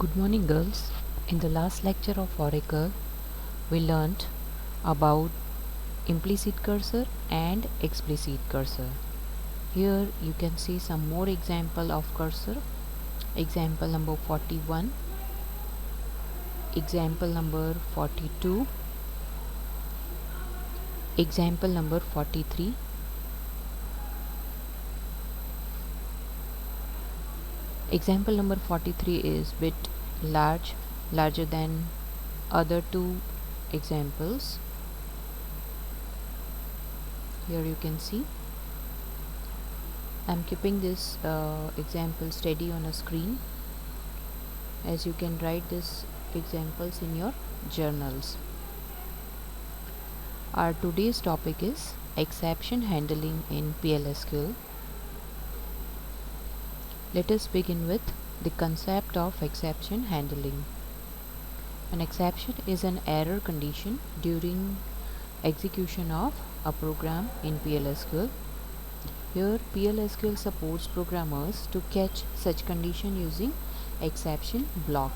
Good morning, girls. In the last lecture of Oracle, we learnt about implicit cursor and explicit cursor. Here you can see some more example of cursor. Example number 41, example number 42, example number 43. Example number 43 is bit larger than other two examples. Here you can see I'm keeping this example steady on a screen, as you can write these examples in your journals. Our today's topic is exception handling in Pl Sql. Let us begin with the concept of exception handling. An exception is an error condition during execution of a program in Pl Sql. Here Pl Sql supports programmers to catch such condition using exception block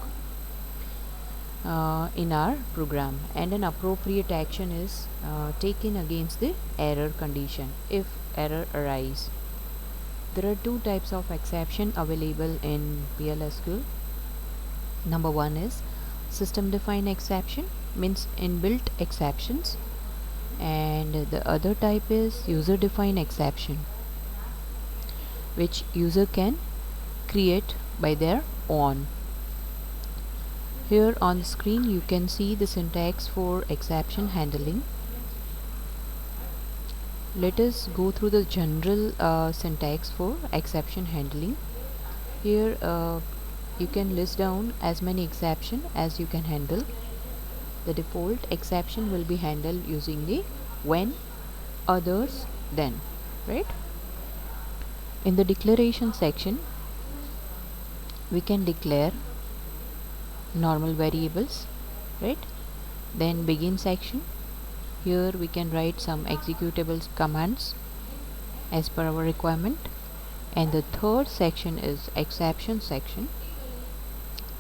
in our program, and an appropriate action is taken against the error condition if error arises. There are two types of exception available in Pl Sql. Number one is system defined exception, means inbuilt exceptions, and the other type is user defined exception, which user can create by their own. Here on the screen you can see the syntax for exception handling. Let us go through the general syntax for exception handling. Here you can list down as many exceptions as you can handle. The default exception will be handled using the when, others, then, right? In the declaration section, we can declare normal variables, right? Then begin section, here we can write some executable commands as per our requirement. And the third section is exception section.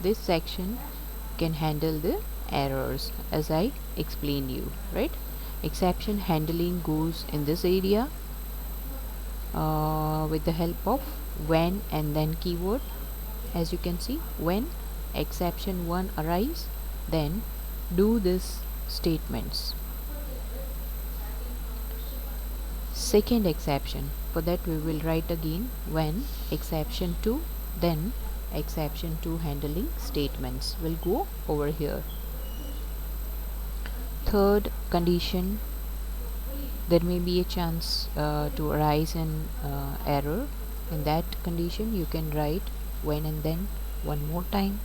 This section can handle the errors as I explained you, right? Exception handling goes in this area with the help of when and then keyword. As you can see, when exception 1 arises, then do this statements. Second exception, for that we will write again when exception 2, then exception 2 handling statements will go over here. Third condition, there may be a chance to arise an error. In that condition you can write when and then one more time,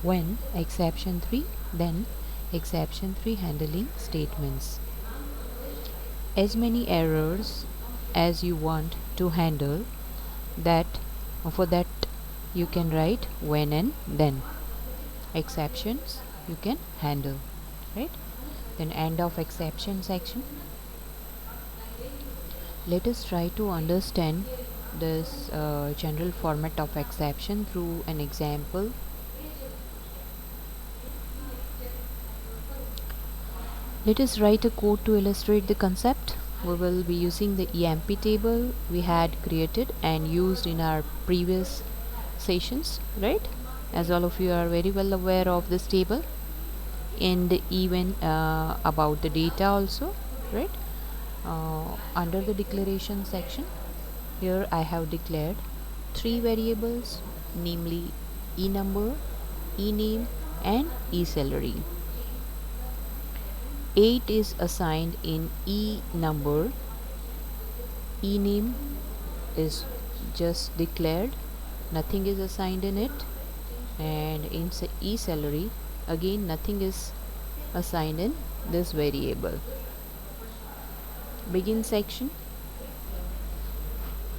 when exception 3, then exception 3 handling statements. As many errors as you want to handle, that for that you can write when and then exceptions you can handle, right? Then end of exception section. Let us try to understand this general format of exception through an example. Let us write a code to illustrate the concept. We will be using the EMP table we had created and used in our previous sessions, right? As all of you are very well aware of this table, and even about the data also, right? Under the declaration section, here I have declared 3 variables, namely enumber, ename, and eSalary. 8 is assigned in enumber, ename is just declared, nothing is assigned in it, and in eSalary again nothing is assigned in this variable. Begin section,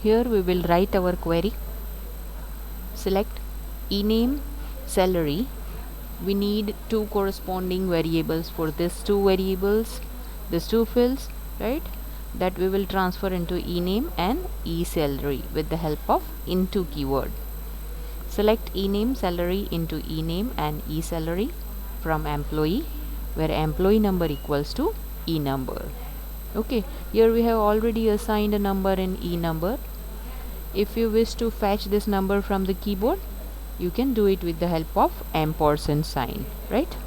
here we will write our query. Select ename, salary. We need 2 corresponding variables for these 2 variables, these 2 fields, right? That we will transfer into ename and eSalary with the help of into keyword. Select ename salary into ename and eSalary from employee, where employee number equals to enumber. Okay, here we have already assigned a number in enumber. If you wish to fetch this number from the keyboard, you can do it with the help of ampersand sign, right?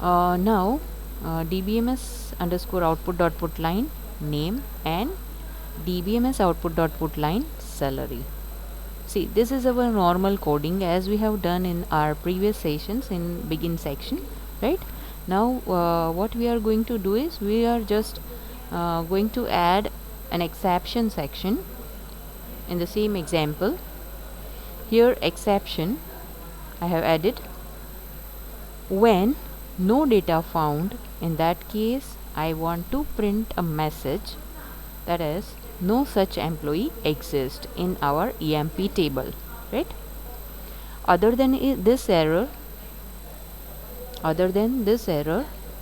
Now dbms underscore output dot put line name and dbms output dot put line salary. See, this is our normal coding as we have done in our previous sessions in begin section, right? Now what we are going to do is we are just going to add an exception section in the same example. Here exception I have added when no data found. In that case I want to print a message that is no such employee exists in our EMP table, right? Other than this error,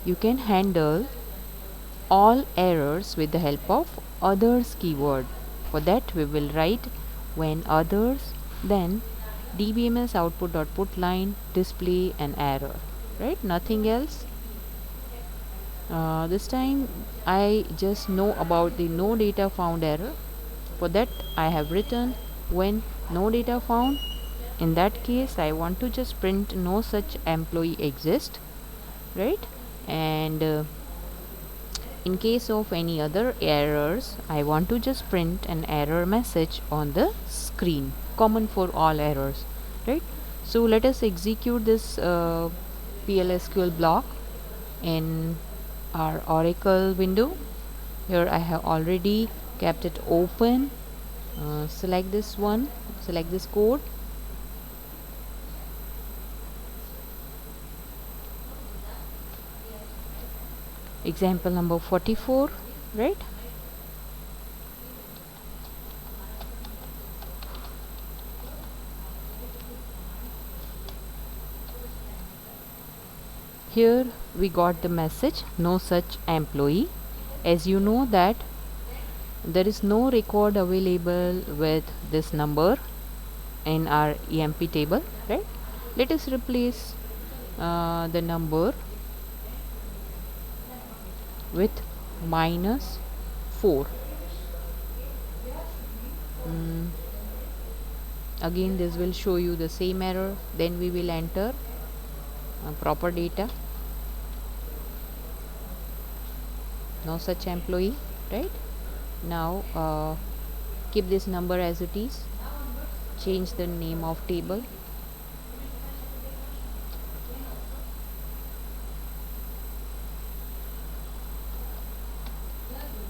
you can handle all errors with the help of others keyword. For that we will write when others, then dbms output dot put line display an error, right? Nothing else. This time I just know about the no data found error. For that I have written when no data found. In that case I want to just print no such employee exists, right? And in case of any other errors I want to just print an error message on the screen, common for all errors, right? So let us execute this Pl Sql block in our Oracle window. Here I have already kept it open. Select this one, select this code. Example number 44, right? Here we got the message no such employee. As you know that there is no record available with this number in our EMP table, right? Let us replace the number with -4. Again this will show you the same error. Then we will enter proper data, no such employee, right? Now keep this number as it is, change the name of table,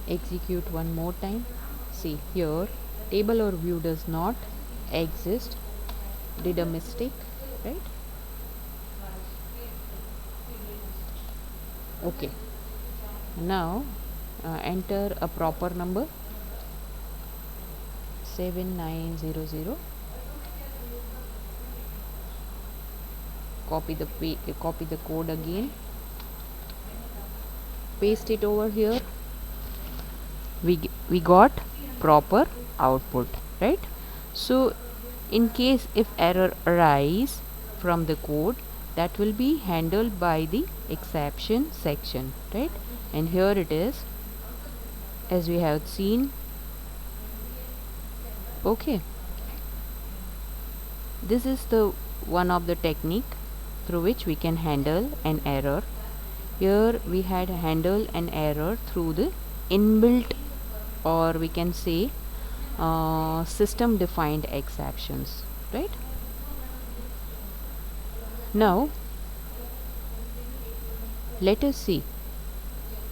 execute one more time. See here table or view does not exist, did a mistake, right? Okay, now enter a proper number 7900. Copy the code again, paste it over here. We got proper output, right? So in case if error arise from the code, that will be handled by the exception section, right? And here it is, as we have seen. Okay, this is the one of the technique through which we can handle an error. Here we had handled an error through the inbuilt, or we can say system defined exceptions, right? Now let us see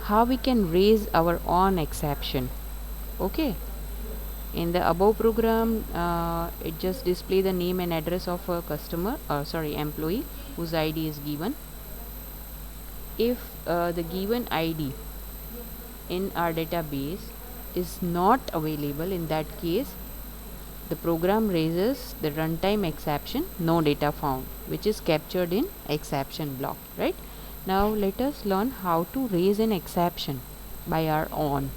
how we can raise our own exception. Okay, in the above program it just display the name and address of a customer, employee whose ID is given. If the given ID in our database is not available, in that case the program raises the runtime exception no data found, which is captured in exception block, right? Now let us learn how to raise an exception by our own.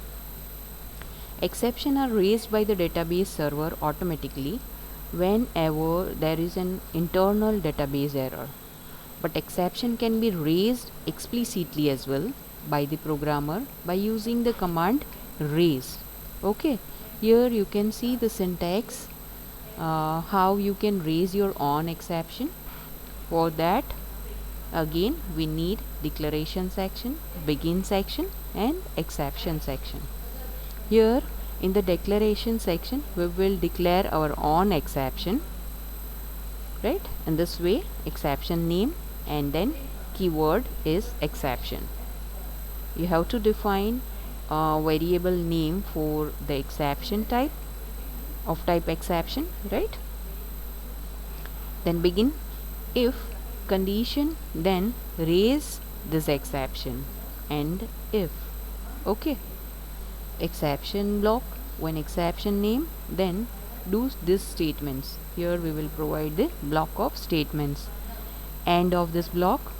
Exceptions are raised by the database server automatically whenever there is an internal database error. But exception can be raised explicitly as well by the programmer by using the command raise. Okay, here you can see the syntax, how you can raise your own exception. For that, again we need declaration section, begin section and exception section. Here in the declaration section we will declare our own exception, right? In this way, exception name and then keyword is exception. You have to define a variable name for the exception type of type exception, right? Then begin if condition, then raise this exception, and if. Okay, exception block, when exception name, then do these statements. Here we will provide the block of statements. End of this block.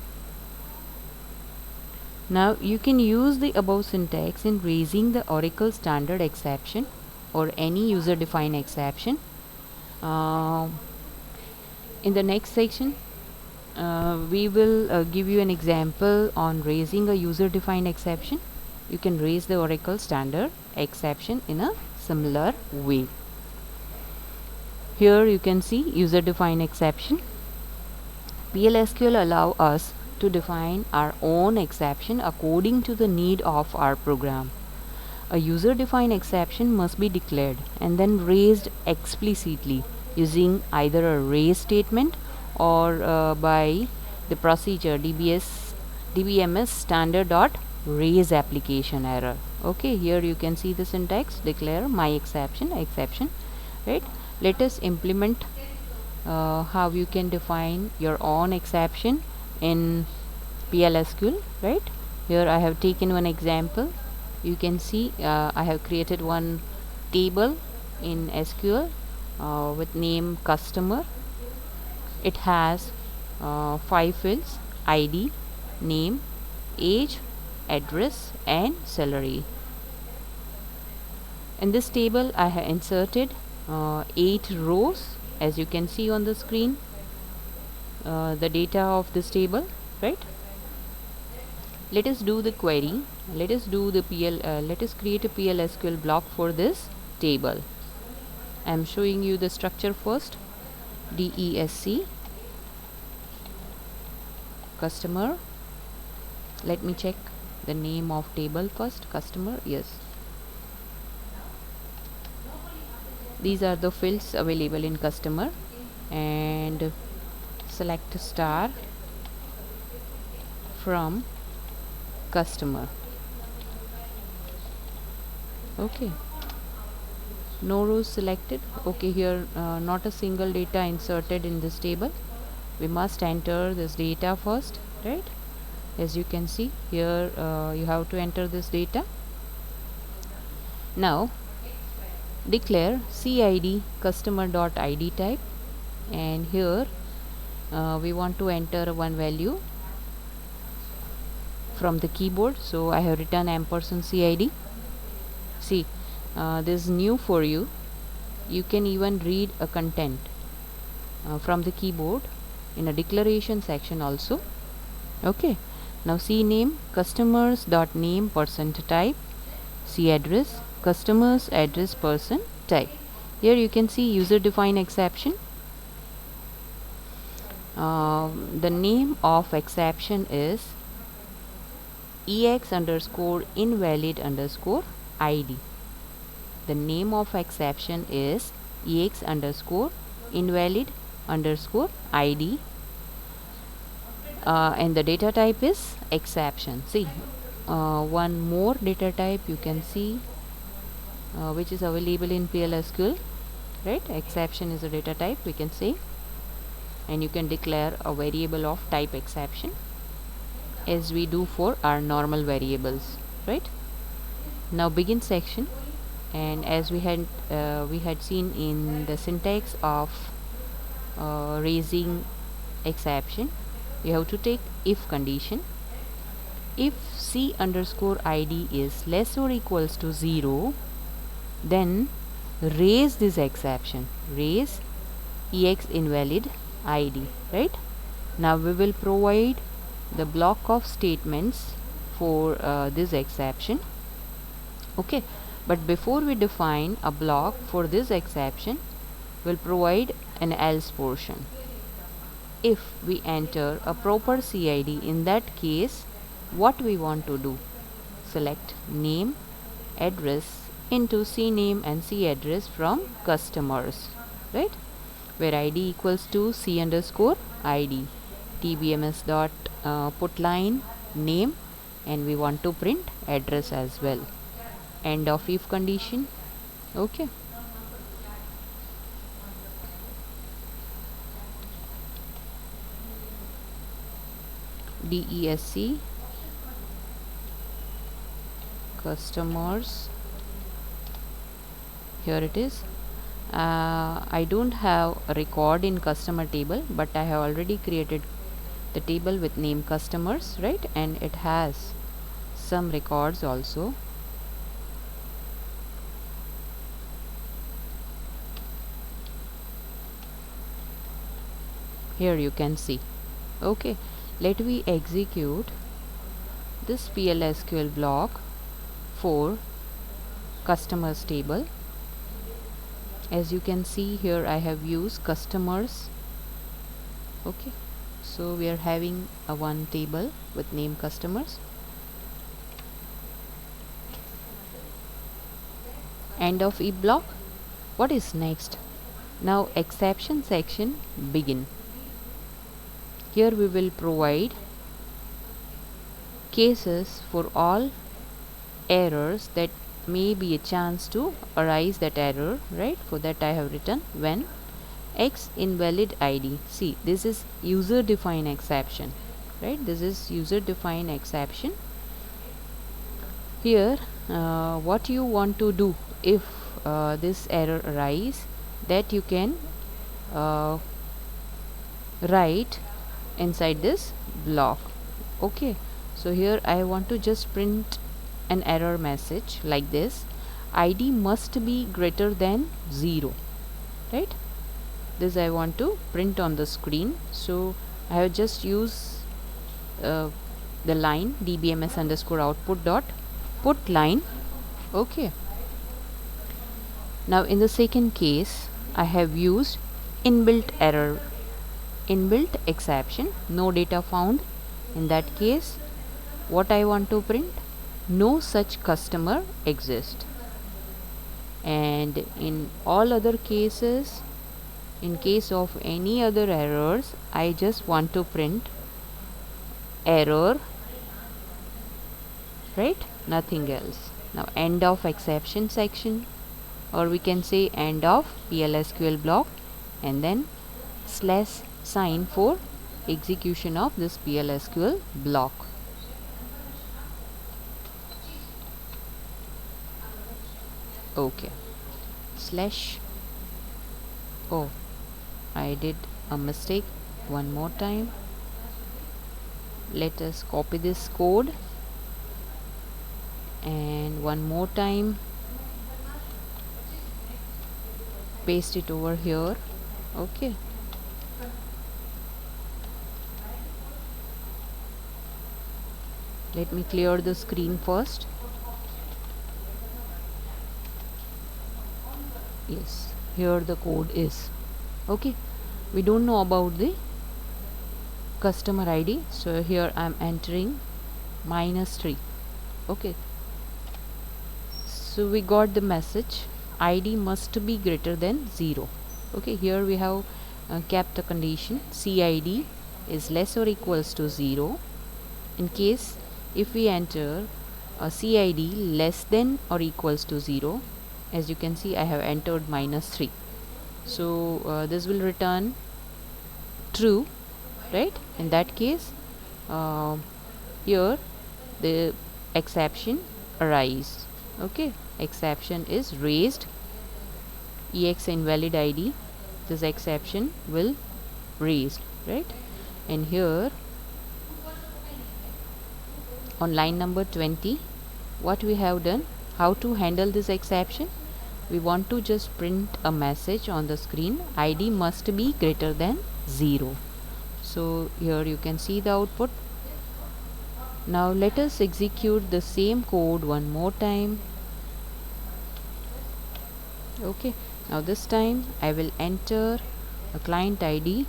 Now you can use the above syntax in raising the Oracle standard exception or any user defined exception. In the next section we will give you an example on raising a user defined exception. You can raise the Oracle standard exception in a similar way. Here you can see user defined exception. Pl Sql allow us to define our own exception according to the need of our program. A user defined exception must be declared and then raised explicitly using either a raise statement or by the procedure dbms standard dot raise application error. Okay, here you can see the syntax, declare my exception, right? Let us implement how you can define your own exception in Pl Sql, right? Here I have taken one example. You can see I have created one table in SQL with name customer. It has 5 fields: ID, name, age, address and salary. In this table I have inserted 8 rows, as you can see on the screen, the data of this table, right? Let us do the query. Let us create a Pl Sql block for this table. I am showing you the structure first. DESC customer. Let me check the name of table first. Customer, yes. These are the fields available in customer, and select star from customer. Okay, no rows selected. Okay, here not a single data inserted in this table. We must enter this data first, right? As you can see here, you have to enter this data. Now declare CID customer.id type, and here we want to enter one value from the keyboard, so I have written &CID. See, this is new for you. You can even read a content from the keyboard in a declaration section also. Okay, now C name customers.name % type, C address customers address person type. Here you can see user defined exception. The name of exception is ex_invalid_id. The name of exception is ex_invalid_id, and the data type is exception. See, one more data type you can see which is available in Pl Sql, right? Exception is a data type, we can say, and you can declare a variable of type exception as we do for our normal variables, right? Now begin section, and as we had seen in the syntax of raising exception, you have to take if condition. If C_ID is less or equals to 0, then raise this exception. Raise ex invalid id, right? Now we will provide the block of statements for this exception. Okay, but before we define a block for this exception, we'll provide an else portion. If we enter a proper CID, in that case, what we want to do? Select name, address into CNAME and CAddress from customers, right? Where ID equals to C underscore ID, tbms dot put line name, and we want to print address as well. End of if condition. Okay. DESC customers, here it is. I don't have a record in customer table, but I have already created the table with name customers, right? And it has some records also. Here you can see. Okay, let me execute this Pl Sql block for customers table. As you can see here, I have used customers. Okay, so we are having a one table with name customers. End of if block. What is next? Now exception section begin. Here we will provide cases for all errors that may be a chance to arise that error, right? For that I have written when X invalid ID. See, this is user defined exception, right? This is user defined exception. Here what you want to do if this error arise, that you can write inside this block. Okay, so here I want to just print an error message like this: ID must be greater than 0, right? This I want to print on the screen, so I have just used the line dbms underscore output dot put line. Okay, now in the second case I have used inbuilt error, inbuilt exception, no data found. In that case, what I want to print? No such customer exists. And in all other cases, in case of any other errors, I just want to print error, right? Nothing else. Now end of exception section, or we can say end of Pl Sql block, and then slash sign for execution of this Pl Sql block. Okay, slash, oh, I did a mistake. One more time. Let us copy this code, and one more time paste it over here. Okay, let me clear the screen first. Yes, here the code is. Okay, we don't know about the customer ID, so here I am entering -3. Okay, so we got the message ID must be greater than 0. Okay, here we have kept the condition CID is less or equals to 0. In case if we enter a CID less than or equals to 0, as you can see I have entered -3, so this will return true, right? In that case here the exception arise. Okay, exception is raised, ex invalid ID, this exception will raised, right? And here on line number 20, what we have done, how to handle this exception? we want to just print a message on the screen, id must be greater than 0. So here you can see the output. Now let us execute the same code one more time. Okay, now this time I will enter a client ID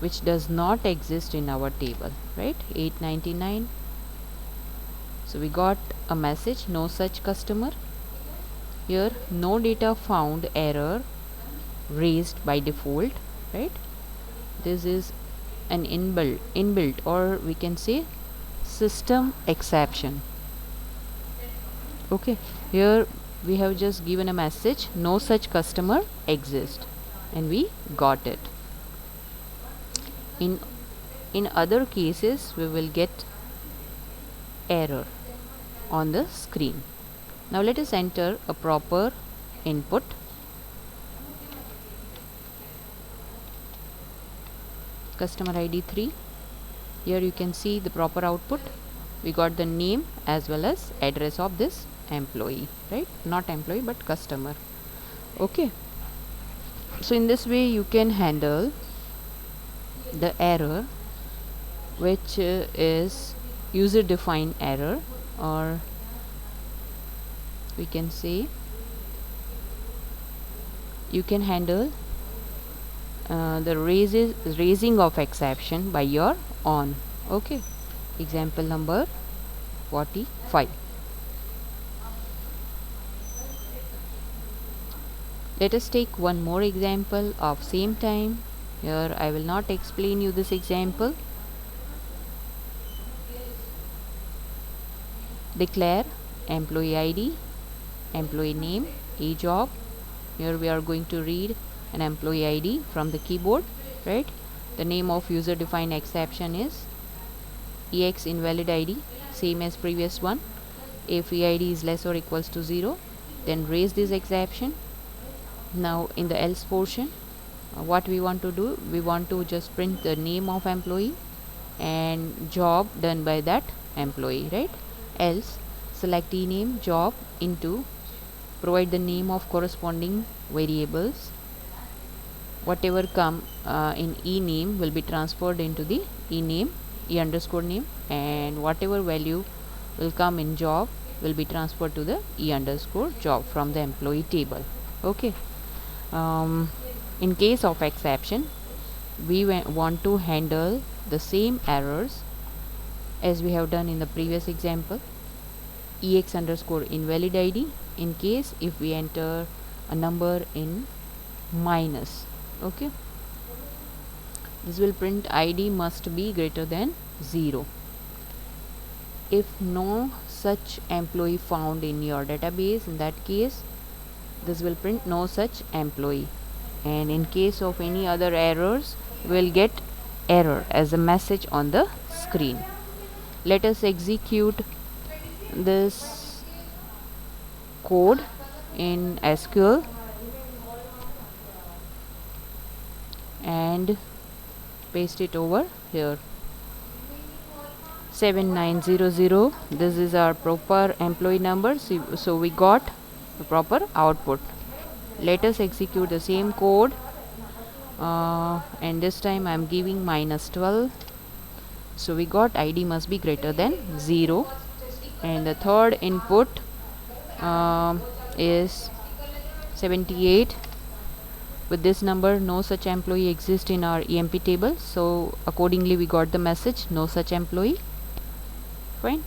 which does not exist in our table, right? 899. So we got a message, no such customer. Here no data found error raised by default, right? This is an inbuilt or we can say system exception. Okay, here we have just given a message, no such customer exists, and we got it. In other cases we will get error on the screen. Now let us enter a proper input. Customer ID 3. Here you can see the proper output. We got the name as well as address of this employee, right? Not employee but customer. Okay, so in this way you can handle the error which is user defined error, or we can say you can handle the raising of exception by your own. Okay, example number 45. Let us take one more example of same time. Here I will not explain you this example. Declare employee ID, employee name, a job. Here we are going to read an employee ID from the keyboard, right? The name of user defined exception is ex invalid ID, same as previous one. If eid is less or equals to 0, then raise this exception. Now in the else portion, what we want to do, we want to just print the name of employee and job done by that employee, right? Else select ename job into, provide the name of corresponding variables. Whatever come in ename will be transferred into the ename, e underscore name, and whatever value will come in job will be transferred to the e underscore job from the employee table. Okay, in case of exception we want to handle the same errors as we have done in the previous example. Ex underscore invalid ID in case if we enter a number in minus. Okay, this will print id must be greater than 0. If no such employee found in your database, in that case this will print no such employee, and in case of any other errors we will get error as a message on the screen. Let us execute this code in SQL and paste it over here. 7900, this is our proper employee number, so we got the proper output. Let us execute the same code, and this time I am giving -12. So we got id must be greater than 0, and the third input is 78. With this number no such employee exists in our EMP table, so accordingly we got the message no such employee. Fine.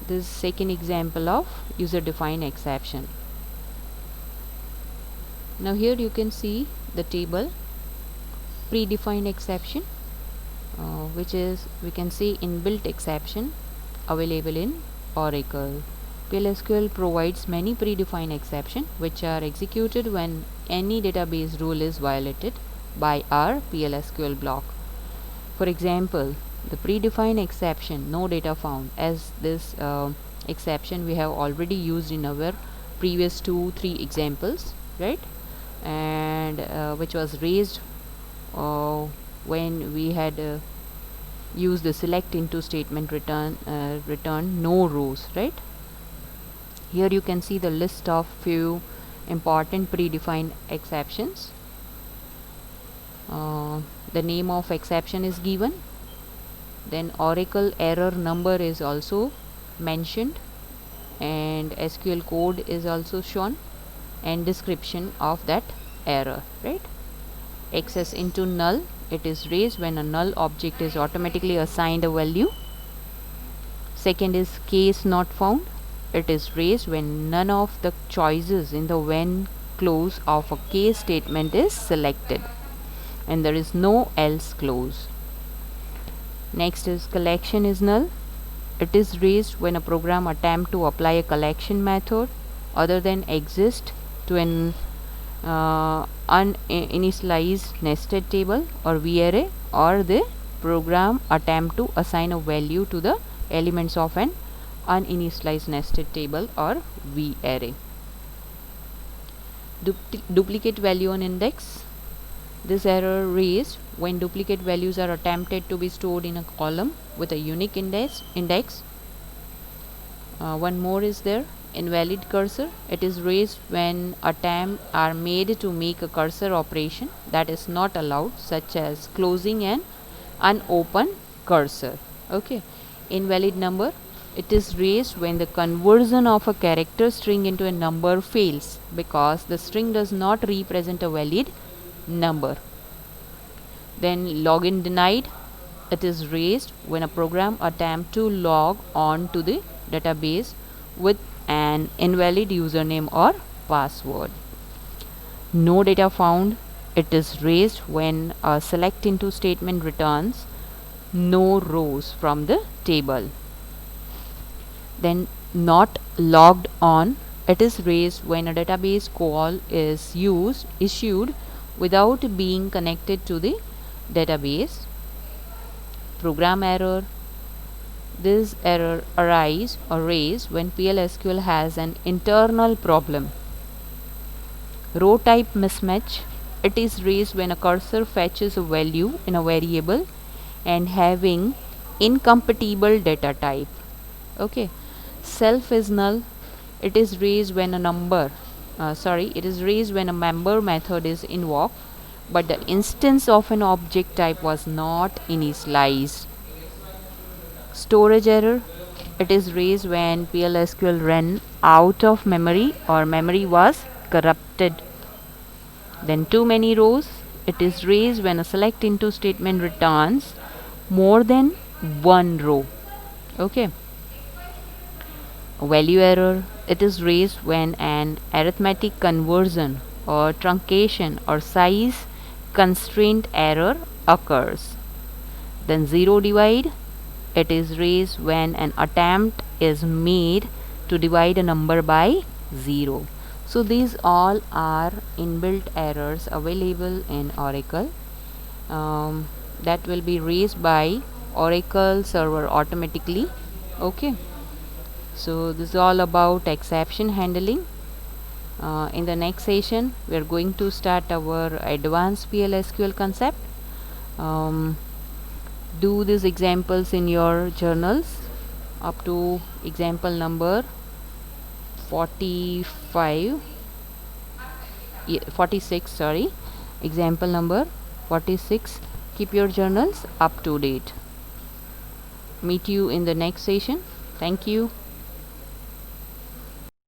This is second example of user defined exception. Now here you can see the table predefined exception, which is, we can see, inbuilt exception available in Oracle. Pl Sql provides many predefined exceptions which are executed when any database rule is violated by our Pl Sql block. For example, the predefined exception no data found, as this exception we have already used in our previous 2-3 examples, right? And which was raised when we had used the select into statement return no rows, right? Here you can see the list of few important predefined exceptions. The name of exception is given, then Oracle error number is also mentioned, and SQL code is also shown, and description of that error, right? Access into null, it is raised when a null object is automatically assigned a value. Second is case not found, it is raised when none of the choices in the when clause of a case statement is selected and there is no else clause. Next is collection is null, it is raised when a program attempt to apply a collection method other than exist to an uninitialized nested table or V-array, or the program attempt to assign a value to the elements of an uninitialized nested table or V-array. Duplicate value on index, this error raised when duplicate values are attempted to be stored in a column with a unique index. One more is there, invalid cursor, it is raised when attempts are made to make a cursor operation that is not allowed, such as closing an unopened cursor. Okay. Invalid number, it is raised when the conversion of a character string into a number fails because the string does not represent a valid number. Then login denied, it is raised when a program attempt to log on to the database with an invalid username or password. No data found, it is raised when a select into statement returns no rows from the table. Then not logged on, it is raised when a database call is issued without being connected to the database. Program error, this error arises or raised when Pl Sql has an internal problem. Row type mismatch, it is raised when a cursor fetches a value in a variable and having incompatible data type. Okay. Self is null, it is raised when a member method is invoked but the instance of an object type was not initialized. Storage error, it is raised when Pl Sql ran out of memory or memory was corrupted. Then too many rows, it is raised when a select into statement returns more than one row. Okay. Value error, it is raised when an arithmetic conversion or truncation or size constraint error occurs. Then zero divide, it is raised when an attempt is made to divide a number by 0. So these all are inbuilt errors available in Oracle that will be raised by Oracle server automatically. Okay. So this is all about exception handling. In the next session we are going to start our advanced Pl Sql concept. Do these examples in your journals up to example number 46, sorry, example number 46. Keep your journals up to date. Meet you in the next session. Thank you.